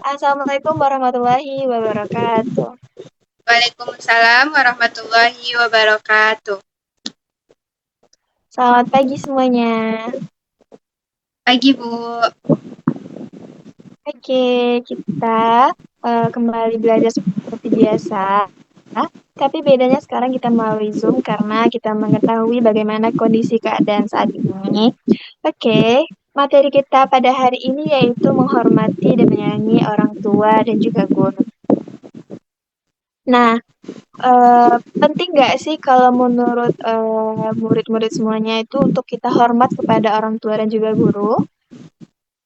Assalamualaikum warahmatullahi wabarakatuh. Waalaikumsalam warahmatullahi wabarakatuh. Selamat pagi semuanya. Pagi, Bu. Oke, kita kembali belajar seperti biasa. Tapi bedanya sekarang kita melalui Zoom karena kita mengetahui bagaimana kondisi keadaan saat ini. Oke, materi kita pada hari ini yaitu menghormati dan menyayangi orang tua dan juga guru. Nah, penting nggak sih kalau menurut murid-murid semuanya itu untuk kita hormat kepada orang tua dan juga guru?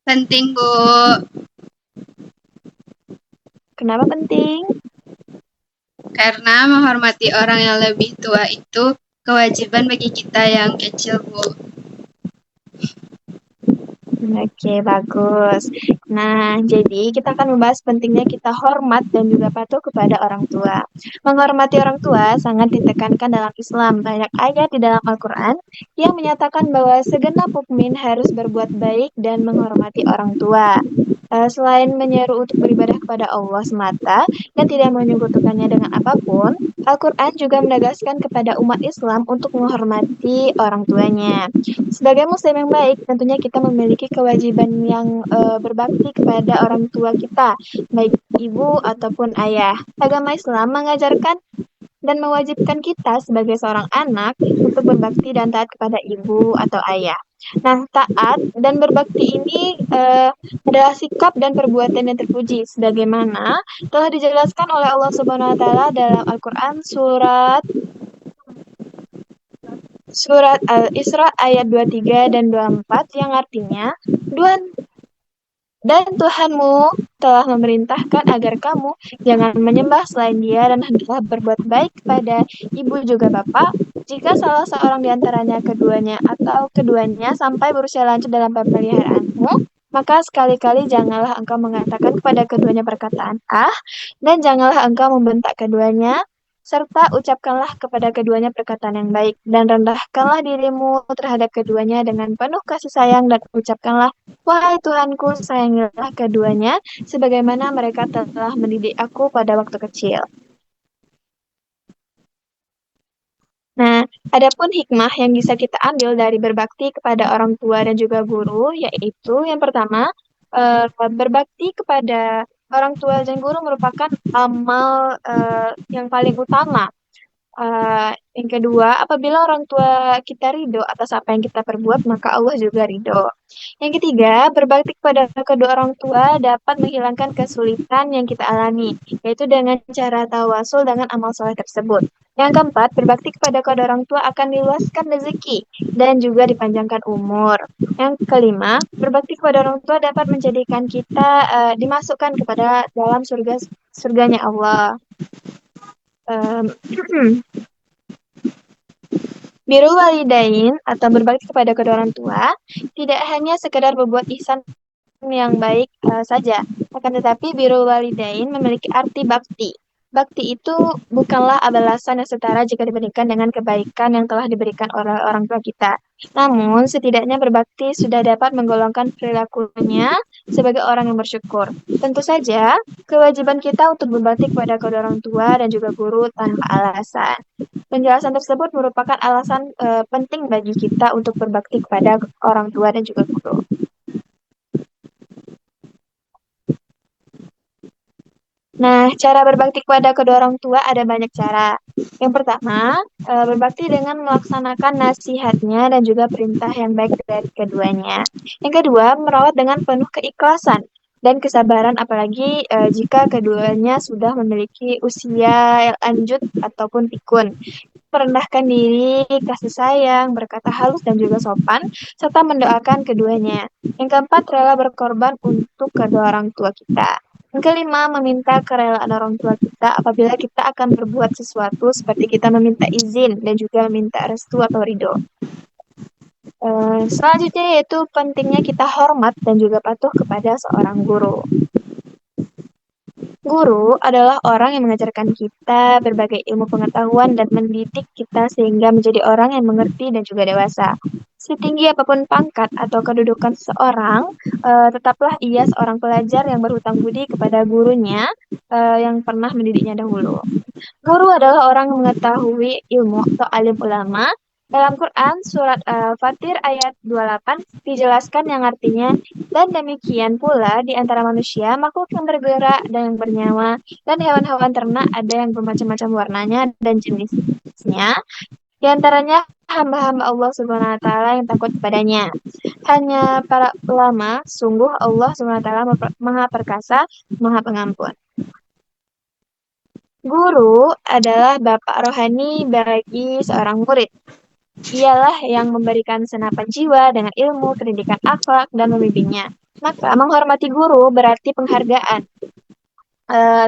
Penting, Bu. Kenapa penting? Karena menghormati orang yang lebih tua itu kewajiban bagi kita yang kecil, Bu. Oke, bagus. Nah, jadi kita akan membahas pentingnya kita hormat dan juga patuh kepada orang tua. Menghormati orang tua sangat ditekankan dalam Islam. Banyak ayat di dalam Al-Quran yang menyatakan bahwa segenap mukmin harus berbuat baik dan menghormati orang tua. Selain menyeru untuk beribadah kepada Allah semata dan tidak menyekutukannya dengan apapun, Al-Quran juga menegaskan kepada umat Islam untuk menghormati orang tuanya. Sebagai muslim yang baik, tentunya kita memiliki kewajiban yang berbakti kepada orang tua kita, baik ibu ataupun ayah. Agama Islam mengajarkan dan mewajibkan kita sebagai seorang anak untuk berbakti dan taat kepada ibu atau ayah. Nah, taat dan berbakti ini adalah sikap dan perbuatan yang terpuji, sebagaimana telah dijelaskan oleh Allah Subhanahu wa Ta'ala dalam Al-Quran Surat Al-Isra ayat 23 dan 24 yang artinya, dan Tuhanmu telah memerintahkan agar kamu jangan menyembah selain Dia dan hendaklah berbuat baik kepada ibu juga bapak. Jika salah seorang di antaranya keduanya atau keduanya sampai berusia lanjut dalam pemeliharaanmu, maka sekali-kali janganlah engkau mengatakan kepada keduanya perkataan "ah" dan janganlah engkau membentak keduanya, serta ucapkanlah kepada keduanya perkataan yang baik, dan rendahkanlah dirimu terhadap keduanya dengan penuh kasih sayang dan ucapkanlah, "Wahai Tuhanku, sayangilah keduanya, sebagaimana mereka telah mendidik aku pada waktu kecil." Nah, adapun hikmah yang bisa kita ambil dari berbakti kepada orang tua dan juga guru, yaitu yang pertama, berbakti kepada orang tua dan guru merupakan amal yang paling utama. Yang kedua, apabila orang tua kita ridho atas apa yang kita perbuat, maka Allah juga ridho. Yang ketiga, berbakti kepada kedua orang tua dapat menghilangkan kesulitan yang kita alami, yaitu dengan cara tawasul dengan amal soleh tersebut. Yang keempat, berbakti kepada kedua orang tua akan diluaskan rezeki dan juga dipanjangkan umur. Yang kelima, berbakti kepada orang tua dapat menjadikan kita dimasukkan kepada dalam surganya Allah. Um, Birrul walidain atau berbakti kepada kedua orang tua tidak hanya sekedar berbuat ihsan yang baik saja, akan tetapi birrul walidain memiliki arti bakti. Bakti itu bukanlah balasan yang setara jika dibandingkan dengan kebaikan yang telah diberikan oleh orang tua kita. Namun, setidaknya berbakti sudah dapat menggolongkan perilakunya sebagai orang yang bersyukur. Tentu saja, kewajiban kita untuk berbakti kepada kedua orang tua dan juga guru tanpa alasan. Penjelasan tersebut merupakan alasan penting bagi kita untuk berbakti kepada orang tua dan juga guru. Nah, cara berbakti kepada kedua orang tua ada banyak cara. Yang pertama, berbakti dengan melaksanakan nasihatnya dan juga perintah yang baik dari keduanya. Yang kedua, merawat dengan penuh keikhlasan dan kesabaran apalagi jika keduanya sudah memiliki usia yang lanjut ataupun pikun. Merendahkan diri, kasih sayang, berkata halus dan juga sopan, serta mendoakan keduanya. Yang keempat, rela berkorban untuk kedua orang tua kita. Yang kelima, meminta kerelaan orang tua kita apabila kita akan berbuat sesuatu seperti kita meminta izin dan juga meminta restu atau ridho. Selanjutnya yaitu pentingnya kita hormat dan juga patuh kepada seorang guru. Guru adalah orang yang mengajarkan kita berbagai ilmu pengetahuan dan mendidik kita sehingga menjadi orang yang mengerti dan juga dewasa. Setinggi apapun pangkat atau kedudukan seseorang, tetaplah ia seorang pelajar yang berhutang budi kepada gurunya yang pernah mendidiknya dahulu. Guru adalah orang yang mengetahui ilmu atau alim ulama. Dalam Quran, surat Al-Fatir ayat 28 dijelaskan yang artinya, dan demikian pula di antara manusia, makhluk yang bergerak dan yang bernyawa, dan hewan-hewan ternak ada yang bermacam-macam warnanya dan jenisnya, di antaranya hamba-hamba Allah Subhanahu wa taala yang takut kepadanya. Hanya para ulama, sungguh Allah Subhanahu wa taala Maha Perkasa, Maha Pengampun. Guru adalah bapak rohani bagi seorang murid. Ialah yang memberikan senapan jiwa dengan ilmu, pendidikan akhlak, dan membimbingnya. Maka menghormati guru berarti penghargaan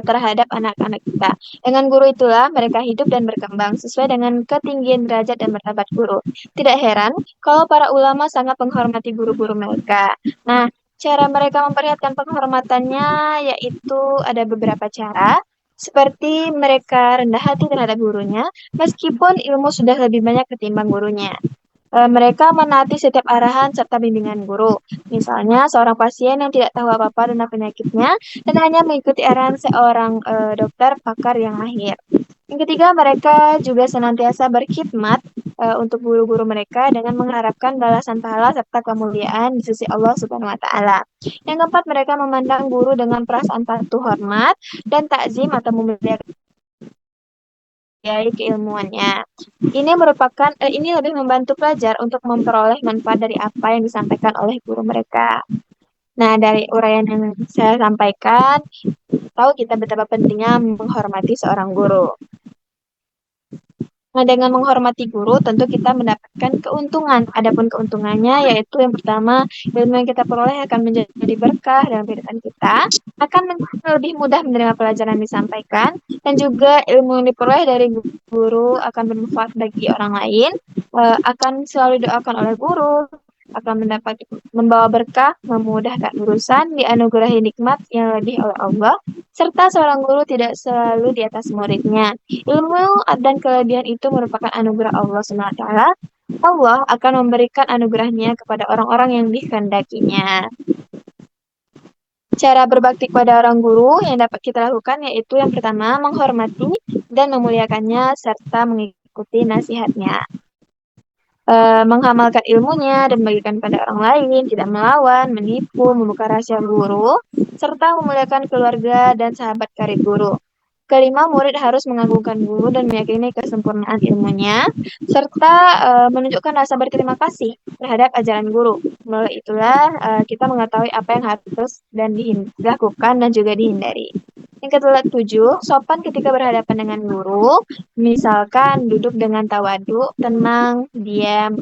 terhadap anak-anak kita. Dengan guru itulah mereka hidup dan berkembang sesuai dengan ketinggian derajat dan martabat guru. Tidak heran kalau para ulama sangat menghormati guru-guru mereka. Nah, cara mereka memperlihatkan penghormatannya yaitu ada beberapa cara. Seperti mereka rendah hati terhadap gurunya, meskipun ilmu sudah lebih banyak ketimbang gurunya. Mereka menaati setiap arahan serta bimbingan guru. Misalnya, seorang pasien yang tidak tahu apa-apa tentang penyakitnya dan hanya mengikuti arahan seorang dokter pakar yang mahir. Yang ketiga, mereka juga senantiasa berkhidmat untuk guru-guru mereka dengan mengharapkan balasan pahala serta kemuliaan di sisi Allah Subhanahu wa taala. Yang keempat, mereka memandang guru dengan perasaan patuh hormat dan takzim atau memuliakan keilmuannya. Ini lebih membantu pelajar untuk memperoleh manfaat dari apa yang disampaikan oleh guru mereka. Nah, dari uraian yang saya sampaikan, tahu kita betapa pentingnya menghormati seorang guru. Nah, dengan menghormati guru, tentu kita mendapatkan keuntungan. Adapun keuntungannya, yaitu yang pertama, ilmu yang kita peroleh akan menjadi berkah dalam kehidupan kita, akan lebih mudah menerima pelajaran yang disampaikan, dan juga ilmu yang diperoleh dari guru akan bermanfaat bagi orang lain, akan selalu didoakan oleh guru, akan membawa berkah, memudahkan urusan, dianugerahi nikmat yang lebih oleh Allah, serta seorang guru tidak selalu di atas muridnya. Ilmu dan kelebihan itu merupakan anugerah Allah SWT. Allah akan memberikan anugerahnya kepada orang-orang yang dikehendakinya. Cara berbakti kepada orang guru yang dapat kita lakukan yaitu yang pertama, menghormati dan memuliakannya serta mengikuti nasihatnya. Mengamalkan ilmunya dan bagikan pada orang lain, tidak melawan, menipu, membuka rahasia guru, serta memuliakan keluarga dan sahabat karib guru. Kelima, murid harus mengagungkan guru dan meyakini kesempurnaan ilmunya, serta menunjukkan rasa berterima kasih terhadap ajaran guru. Melalui itulah kita mengetahui apa yang harus dan dilakukan dan juga dihindari. Yang ketujuh, sopan ketika berhadapan dengan guru, misalkan duduk dengan tawadu, tenang, diam,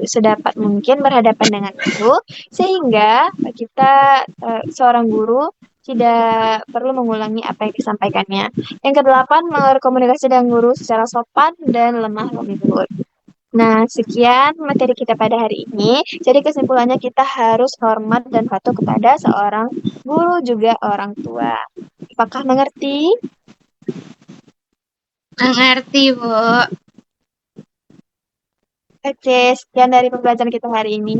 sedapat mungkin berhadapan dengan guru, sehingga kita seorang guru tidak perlu mengulangi apa yang disampaikannya. Yang kedelapan, berkomunikasi dengan guru secara sopan dan lemah lembut. Nah, sekian materi kita pada hari ini. Jadi kesimpulannya kita harus hormat dan patuh kepada seorang guru juga orang tua. Apakah mengerti? Mengerti, Bu. Oke, sekian dari pembelajaran kita hari ini.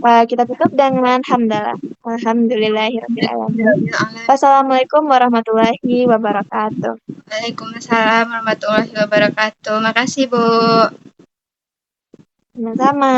Kita tutup dengan hamdalah. Alhamdulillahirrahmanirrahim. Wassalamualaikum warahmatullahi wabarakatuh. Waalaikumsalam warahmatullahi wabarakatuh. Makasih, Bu. Sama-sama.